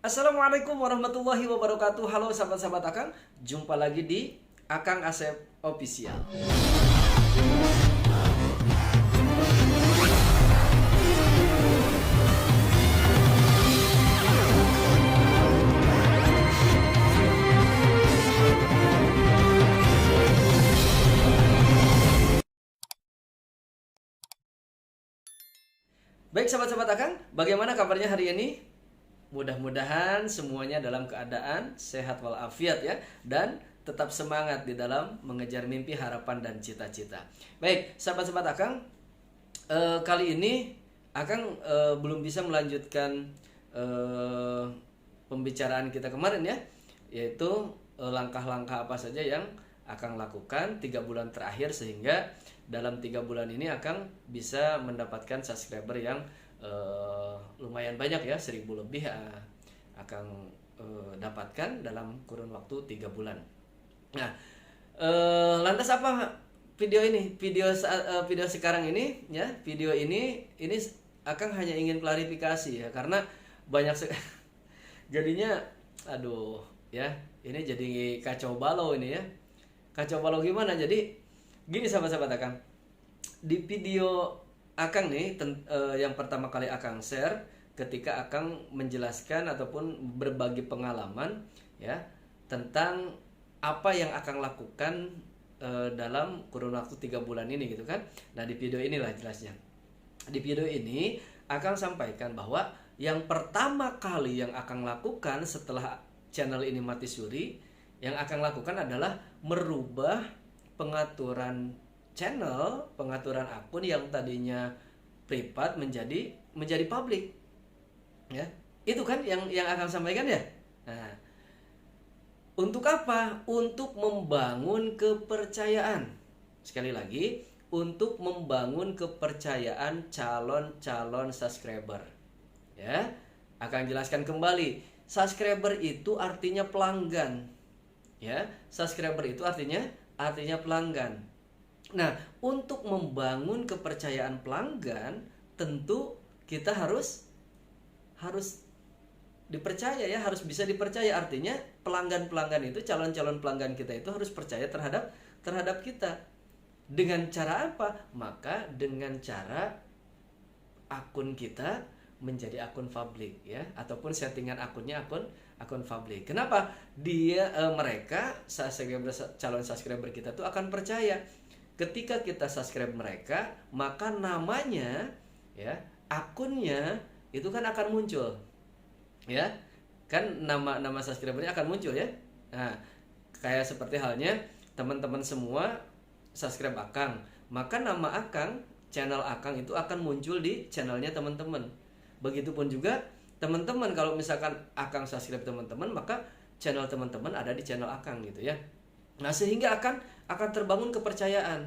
Assalamualaikum warahmatullahi wabarakatuh. Halo sahabat-sahabat Akang, jumpa lagi di Akang Asep Official. Baik sahabat-sahabat Akang, bagaimana kabarnya hari ini? Mudah-mudahan semuanya dalam keadaan sehat walafiat ya, dan tetap semangat di dalam mengejar mimpi, harapan, dan cita-cita. Baik sahabat-sahabat Akang, kali ini Akang belum bisa melanjutkan pembicaraan kita kemarin ya, yaitu langkah-langkah apa saja yang Akang lakukan 3 bulan terakhir sehingga dalam 3 bulan ini Akang bisa mendapatkan subscriber yang lumayan banyak ya, 1000 lebih Akang dapatkan dalam kurun waktu 3 bulan. Nah, lantas apa video ini? Video sekarang ini ya, video ini Akang hanya ingin klarifikasi ya, karena banyak jadinya aduh ya, ini jadi kacau balau ini ya. Kacau balau gimana? Jadi gini sahabat-sahabat Akang, di video Akang nih yang pertama kali Akang share ketika Akang menjelaskan ataupun berbagi pengalaman ya tentang apa yang Akang lakukan dalam kurun waktu 3 bulan ini gitu kan. Nah, di video inilah jelasnya. Di video ini Akang sampaikan bahwa yang pertama kali yang Akang lakukan setelah channel ini mati suri, yang Akang lakukan adalah merubah pengaturan channel, pengaturan akun yang tadinya privat menjadi publik. Ya. Itu kan yang Akang sampaikan ya. Nah, untuk apa? Untuk membangun kepercayaan. Sekali lagi, untuk membangun kepercayaan calon-calon subscriber. Ya. Akang jelaskan kembali, subscriber itu artinya pelanggan. Ya, subscriber itu artinya pelanggan. Nah, untuk membangun kepercayaan pelanggan, tentu kita harus dipercaya ya, harus bisa dipercaya. Artinya pelanggan-pelanggan itu, calon-calon pelanggan kita itu harus percaya terhadap kita. Dengan cara apa? Maka dengan cara akun kita menjadi akun publik ya, ataupun settingan akunnya akun publik. Kenapa? Mereka calon subscriber kita tuh akan percaya. Ketika kita subscribe mereka, maka namanya ya, akunnya itu kan akan muncul. Ya. Kan nama subscribernya akan muncul ya. Nah, kayak seperti halnya teman-teman semua subscribe Akang, maka nama Akang, channel Akang itu akan muncul di channelnya teman-teman. Begitupun juga teman-teman, kalau misalkan Akang subscribe teman-teman, maka channel teman-teman ada di channel Akang gitu ya. Nah, sehingga akan terbangun kepercayaan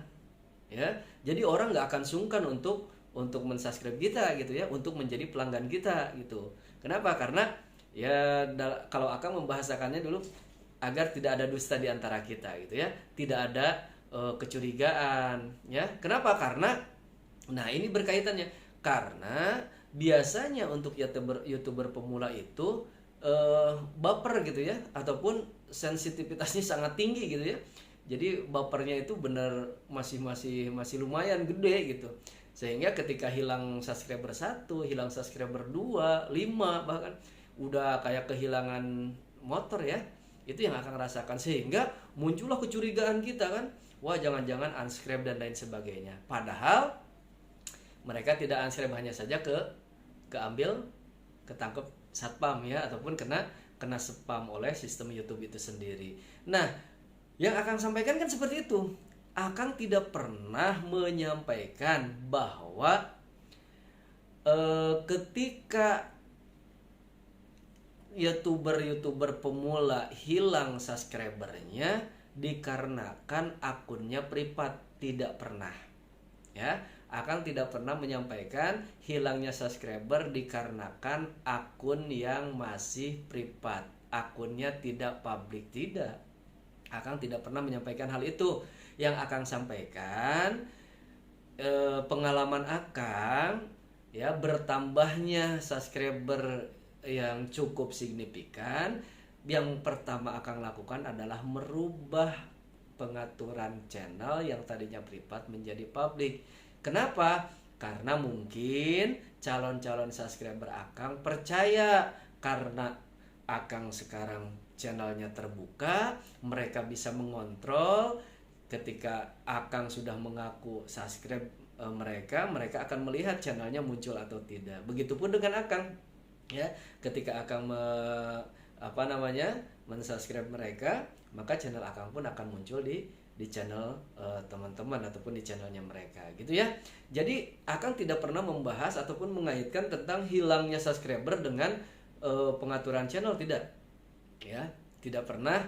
ya. Jadi orang nggak akan sungkan untuk mensubscribe kita gitu ya, untuk menjadi pelanggan kita gitu. Kenapa? Karena ya kalau Akang membahasakannya dulu, agar tidak ada dusta di antara kita gitu ya, tidak ada kecurigaan ya. Kenapa? Karena nah, ini berkaitannya karena biasanya untuk YouTuber pemula itu baper gitu ya, ataupun sensitivitasnya sangat tinggi gitu ya. Jadi bapernya itu benar masih lumayan gede gitu. Sehingga ketika hilang subscriber 1, hilang subscriber 2, 5, bahkan udah kayak kehilangan motor ya. Itu yang akan rasakan, sehingga muncullah kecurigaan kita kan. Wah, jangan-jangan unsubscribe dan lain sebagainya. Padahal mereka tidak unsubscribe, hanya saja ketangkep satpam ya, ataupun kena spam oleh sistem YouTube itu sendiri. Nah, yang Akang sampaikan kan seperti itu. Akang tidak pernah menyampaikan bahwa ketika YouTuber pemula hilang subscribernya dikarenakan akunnya privat. Tidak pernah ya. Akang tidak pernah menyampaikan hilangnya subscriber dikarenakan akun yang masih privat, akunnya tidak publik. Tidak, Akang tidak pernah menyampaikan hal itu. Yang Akang sampaikan pengalaman Akang ya, bertambahnya subscriber yang cukup signifikan. Yang pertama akan lakukan adalah merubah pengaturan channel yang tadinya privat menjadi publik. Kenapa? Karena mungkin calon-calon subscriber Akang percaya karena Akang sekarang channelnya terbuka, mereka bisa mengontrol. Ketika Akang sudah mengaku subscribe mereka akan melihat channelnya muncul atau tidak. Begitupun dengan Akang, ya. Ketika Akang mensubscribe mereka, maka channel Akang pun akan muncul di channel teman-teman ataupun di channelnya mereka, gitu ya. Jadi Akang tidak pernah membahas ataupun mengaitkan tentang hilangnya subscriber dengan pengaturan channel, tidak, ya, tidak pernah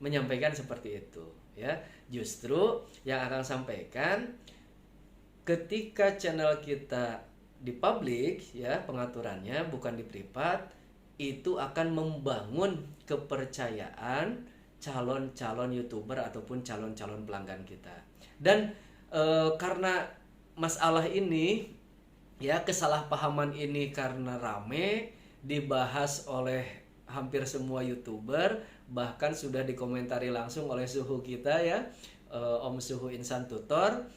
menyampaikan seperti itu, ya. Justru yang Akang sampaikan, ketika channel kita di publik, ya, pengaturannya bukan di privat, itu akan membangun kepercayaan calon-calon YouTuber ataupun calon-calon pelanggan kita. Dan karena masalah ini, ya, kesalahpahaman ini karena rame dibahas oleh hampir semua YouTuber, bahkan sudah dikomentari langsung oleh suhu kita, ya, Om Suhu Insan Tutor.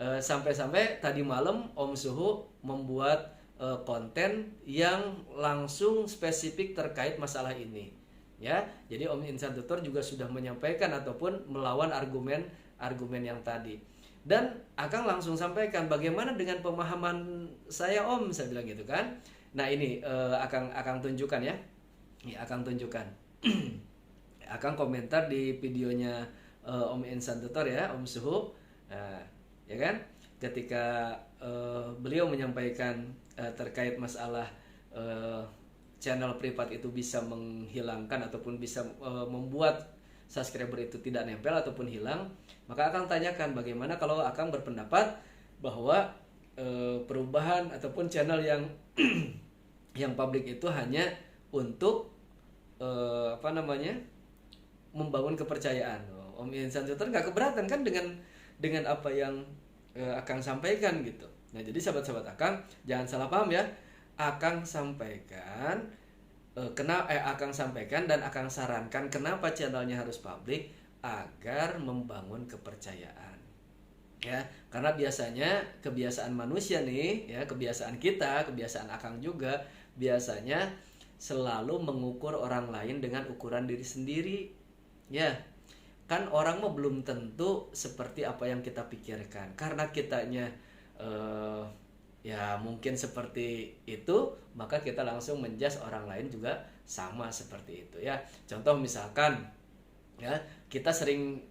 Sampai-sampai tadi malam Om Suhu membuat konten yang langsung spesifik terkait masalah ini, ya. Jadi Om Insan Tutor juga sudah menyampaikan ataupun melawan argumen yang tadi. Dan Akang langsung sampaikan, bagaimana dengan pemahaman saya, Om? Saya bilang gitu kan. Nah, ini Akang tunjukkan, ya. Ya, Akang tunjukkan. Akang komentar di videonya Om Insan Tutor, ya, Om Suhu. Nah, ya kan? Ketika beliau menyampaikan terkait masalah channel privat itu bisa menghilangkan ataupun bisa membuat subscriber itu tidak nempel ataupun hilang, maka Akang tanyakan bagaimana kalau Akang berpendapat bahwa perubahan ataupun channel yang yang publik itu hanya untuk membangun kepercayaan. Om Insan Tutor nggak keberatan kan dengan apa yang Akang sampaikan, gitu. Nah, jadi sahabat-sahabat Akang jangan salah paham, ya. Akang sampaikan Akang sampaikan dan Akang sarankan kenapa channelnya harus publik, agar membangun kepercayaan, ya. Karena biasanya kebiasaan manusia nih, ya, kebiasaan kita, kebiasaan Akang juga, biasanya selalu mengukur orang lain dengan ukuran diri sendiri, ya. Kan orang mah belum tentu seperti apa yang kita pikirkan. Karena kitanya ya mungkin seperti itu, maka kita langsung menjudge orang lain juga sama seperti itu, ya. Contoh misalkan, ya, kita sering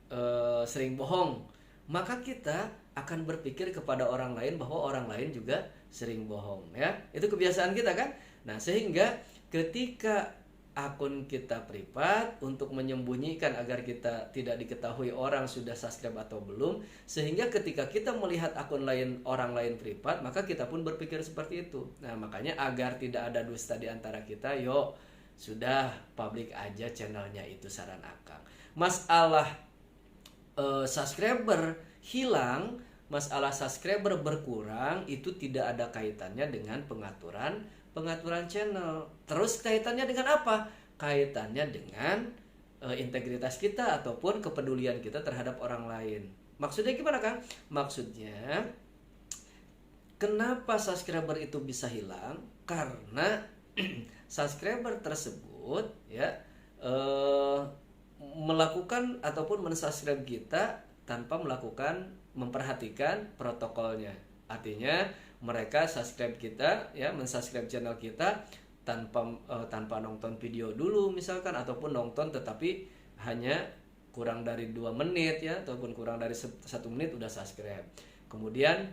bohong, maka kita akan berpikir kepada orang lain bahwa orang lain juga sering bohong, ya. Itu kebiasaan kita kan. Nah, sehingga ketika akun kita privat, untuk menyembunyikan agar kita tidak diketahui orang sudah subscribe atau belum, sehingga ketika kita melihat akun lain, orang lain privat, maka kita pun berpikir seperti itu. Nah, makanya agar tidak ada dusta di antara kita, yuk sudah publik aja channelnya, itu saran Akang. Masalah subscriber hilang, masalah subscriber berkurang, itu tidak ada kaitannya dengan pengaturan channel. Terus kaitannya dengan apa? Kaitannya dengan integritas kita ataupun kepedulian kita terhadap orang lain. Maksudnya gimana, Kang? Maksudnya, kenapa subscriber itu bisa hilang? Karena subscriber tersebut, ya, melakukan ataupun mensubscribe kita tanpa memperhatikan protokolnya. Artinya mereka subscribe kita, ya, mensubscribe channel kita tanpa nonton video dulu misalkan, ataupun nonton tetapi hanya kurang dari 2 menit, ya, ataupun kurang dari 1 menit udah subscribe. Kemudian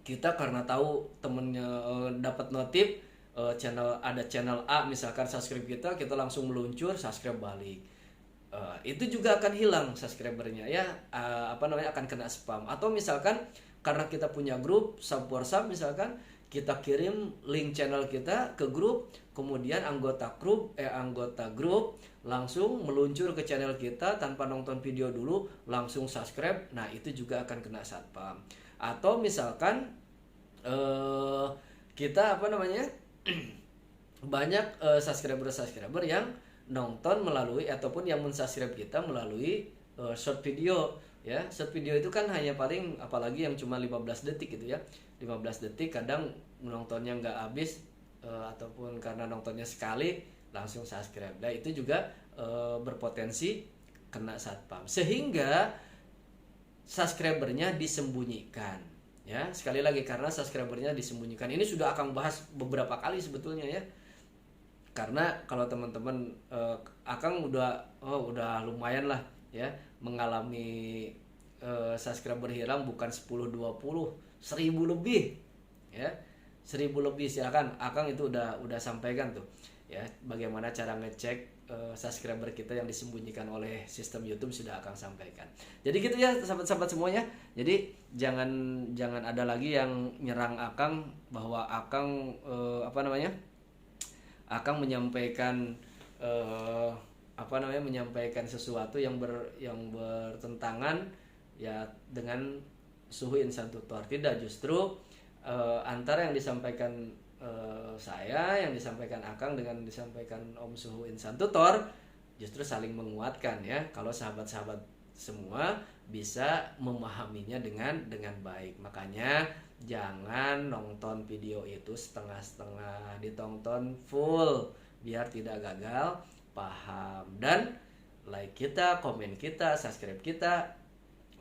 kita karena tahu temennya dapat notif ada channel A misalkan subscribe kita langsung meluncur subscribe balik. Itu juga akan hilang subscribernya, ya, akan kena spam. Atau misalkan karena kita punya grup sub WhatsApp misalkan, kita kirim link channel kita ke grup, kemudian anggota grup langsung meluncur ke channel kita tanpa nonton video dulu, langsung subscribe. Nah, itu juga akan kena spam. Atau misalkan kita banyak subscriber yang nonton melalui ataupun yang mensubscribe kita melalui short video ya. Short video itu kan hanya paling, apalagi yang cuma 15 detik gitu ya, 15 detik, kadang menontonnya nggak habis ataupun karena nontonnya sekali langsung subscribe. Nah itu juga berpotensi kena satpam, sehingga subscribernya disembunyikan ya. Sekali lagi, karena subscribernya disembunyikan, ini sudah akan bahas beberapa kali sebetulnya ya. Karena kalau teman-teman Akang udah lumayan lah ya mengalami subscriber hilang, bukan 10 20 1000 lebih ya, 1000 lebih. Silakan Akang itu udah sampaikan tuh ya, bagaimana cara ngecek subscriber kita yang disembunyikan oleh sistem YouTube, sudah Akang sampaikan. Jadi gitu ya sahabat-sahabat semuanya. Jadi jangan ada lagi yang nyerang Akang bahwa Akang Akang menyampaikan menyampaikan sesuatu yang bertentangan ya dengan Suhu Insan Tutor. Tidak, justru antara yang disampaikan saya, yang disampaikan Akang dengan disampaikan Om Suhu Insan Tutor justru saling menguatkan ya, kalau sahabat-sahabat semua bisa memahaminya dengan baik. Makanya jangan nonton video itu setengah-setengah, ditonton full biar tidak gagal paham, dan like kita, komen kita, subscribe kita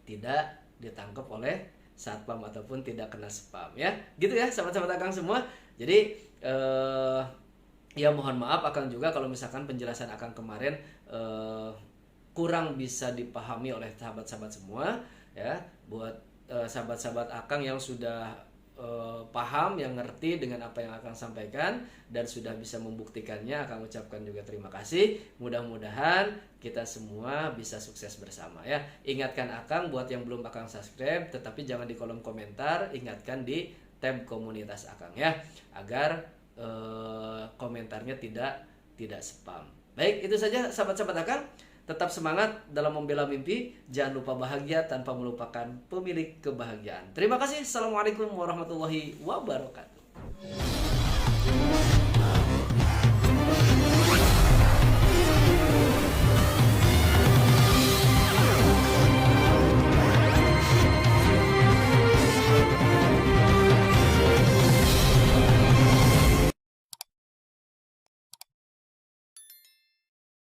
tidak ditangkap oleh satpam ataupun tidak kena spam ya. Gitu ya sahabat-sahabat Akang semua. Jadi ya mohon maaf Akang juga kalau misalkan penjelasan Akang kemarin kurang bisa dipahami oleh sahabat-sahabat semua ya. Buat sahabat-sahabat Akang yang sudah paham, yang ngerti dengan apa yang Akang sampaikan dan sudah bisa membuktikannya, Akang ucapkan juga terima kasih. Mudah-mudahan kita semua bisa sukses bersama ya. Ingatkan Akang buat yang belum Akang subscribe, tetapi jangan di kolom komentar, ingatkan di tab komunitas Akang ya, agar komentarnya tidak spam. Baik, itu saja sahabat-sahabat Akang. Tetap semangat dalam membela mimpi. Jangan lupa bahagia tanpa melupakan pemilik kebahagiaan. Terima kasih. Assalamualaikum warahmatullahi wabarakatuh.